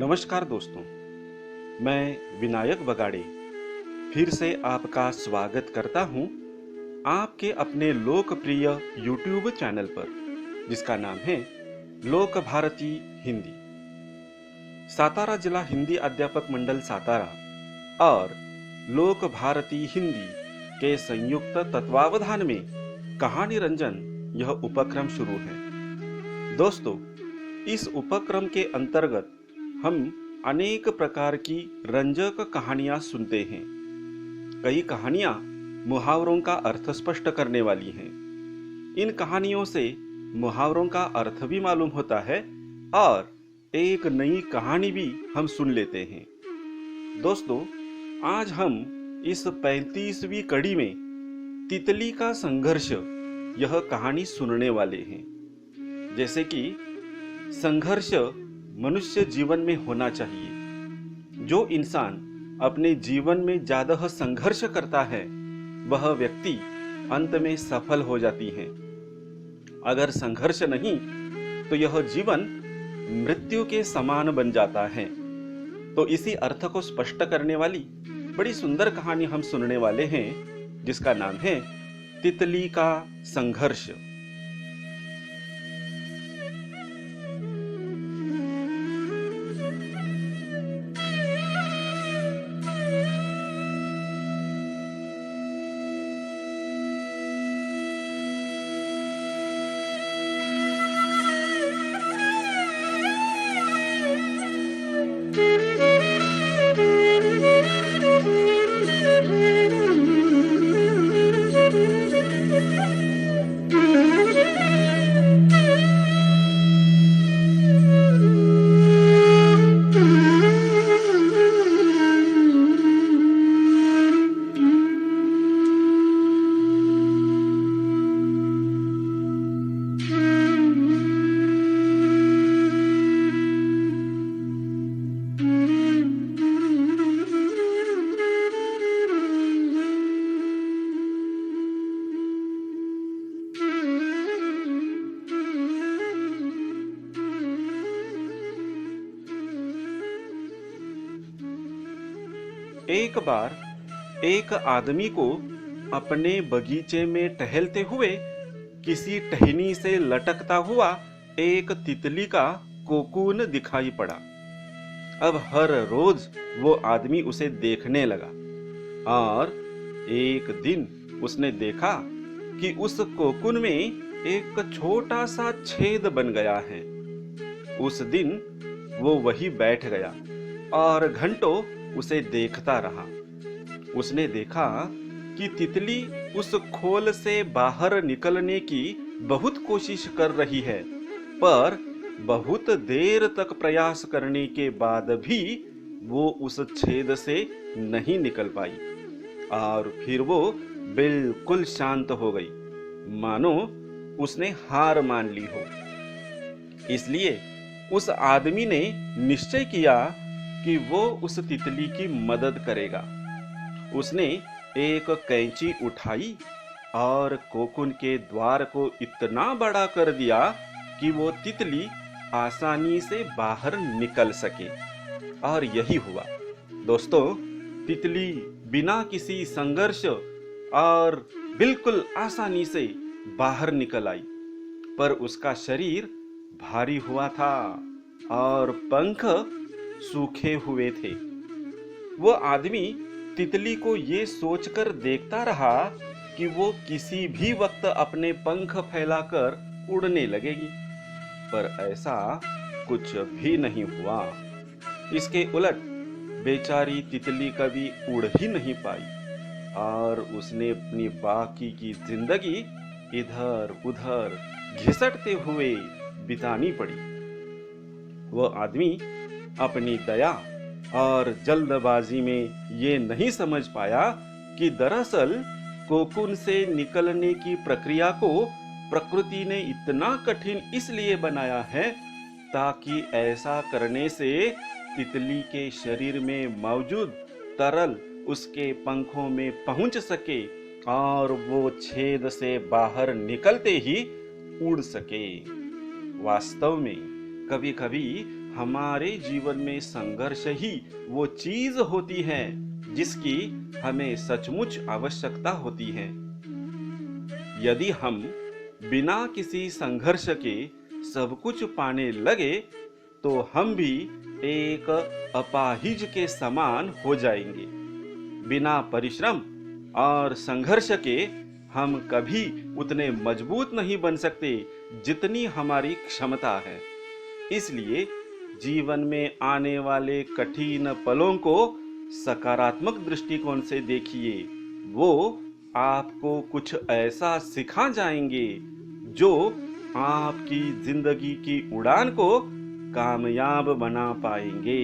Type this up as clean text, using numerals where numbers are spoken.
नमस्कार दोस्तों, मैं विनायक बगाड़े फिर से आपका स्वागत करता हूं आपके अपने लोकप्रिय YouTube चैनल पर, जिसका नाम है लोक भारती हिंदी। सातारा जिला हिंदी अध्यापक मंडल सातारा और लोक भारती हिंदी के संयुक्त तत्वावधान में कहानी रंजन यह उपक्रम शुरू है। दोस्तों, इस उपक्रम के अंतर्गत हम अनेक प्रकार की रंजक कहानियां सुनते हैं। कई कहानियां मुहावरों का अर्थ स्पष्ट करने वाली हैं। इन कहानियों से मुहावरों का अर्थ भी मालूम होता है और एक नई कहानी भी हम सुन लेते हैं। दोस्तों, आज हम इस 35वीं कड़ी में तितली का संघर्ष यह कहानी सुनने वाले हैं। जैसे कि संघर्ष मनुष्य जीवन में होना चाहिए। जो इंसान अपने जीवन में ज्यादा संघर्ष करता है वह व्यक्ति अंत में सफल हो जाती है। अगर संघर्ष नहीं तो यह जीवन मृत्यु के समान बन जाता है। तो इसी अर्थ को स्पष्ट करने वाली बड़ी सुंदर कहानी हम सुनने वाले हैं, जिसका नाम है तितली का संघर्ष। एक बार एक आदमी को अपने बगीचे में टहलते हुए किसी टहनी से लटकता हुआ एक तितली का कोकून दिखाई पड़ा। अब हर रोज वो आदमी उसे देखने लगा और एक दिन उसने देखा कि उस कोकून में एक छोटा सा छेद बन गया है। उस दिन वो वहीं बैठ गया और घंटों उसे देखता रहा। उसने देखा कि तितली उस खोल से बाहर निकलने की बहुत कोशिश कर रही है, पर बहुत देर तक प्रयास करने के बाद भी वो उस छेद से नहीं निकल पाई और फिर वो बिल्कुल शांत हो गई, मानो उसने हार मान ली हो। इसलिए उस आदमी ने निश्चय किया कि वो उस तितली की मदद करेगा। उसने एक कैंची उठाई और कोकून के द्वार को इतना बड़ा कर दिया कि वो तितली आसानी से बाहर निकल सके। और यही हुआ। दोस्तों, तितली बिना किसी संघर्ष और बिल्कुल आसानी से बाहर निकल आई, पर उसका शरीर भारी हुआ था और पंख सूखे हुए थे। वो आदमी तितली को ये सोचकर देखता रहा कि वो किसी भी वक्त अपने पंख फैलाकर उड़ने लगेगी, पर ऐसा कुछ भी नहीं हुआ। इसके उलट बेचारी तितली कभी उड़ ही नहीं पाई और उसने अपनी बाकी की जिंदगी इधर उधर घिसटते हुए बितानी पड़ी। वो आदमी अपनी दया और जल्दबाजी में ये नहीं समझ पाया कि दरअसल कोकून से निकलने की प्रक्रिया को प्रकृति ने इतना कठिन इसलिए बनाया है ताकि ऐसा करने से तितली के शरीर में मौजूद तरल उसके पंखों में पहुंच सके और वो छेद से बाहर निकलते ही उड़ सके। वास्तव में कभी-कभी हमारे जीवन में संघर्ष ही वो चीज होती है जिसकी हमें सचमुच आवश्यकता होती है। यदि हम बिना किसी संघर्ष के सब कुछ पाने लगे तो हम भी एक अपाहिज के समान हो जाएंगे। बिना परिश्रम और संघर्ष के हम कभी उतने मजबूत नहीं बन सकते जितनी हमारी क्षमता है। इसलिए जीवन में आने वाले कठिन पलों को सकारात्मक दृष्टिकोण से देखिए। वो आपको कुछ ऐसा सिखा जाएंगे जो आपकी जिंदगी की उड़ान को कामयाब बना पाएंगे।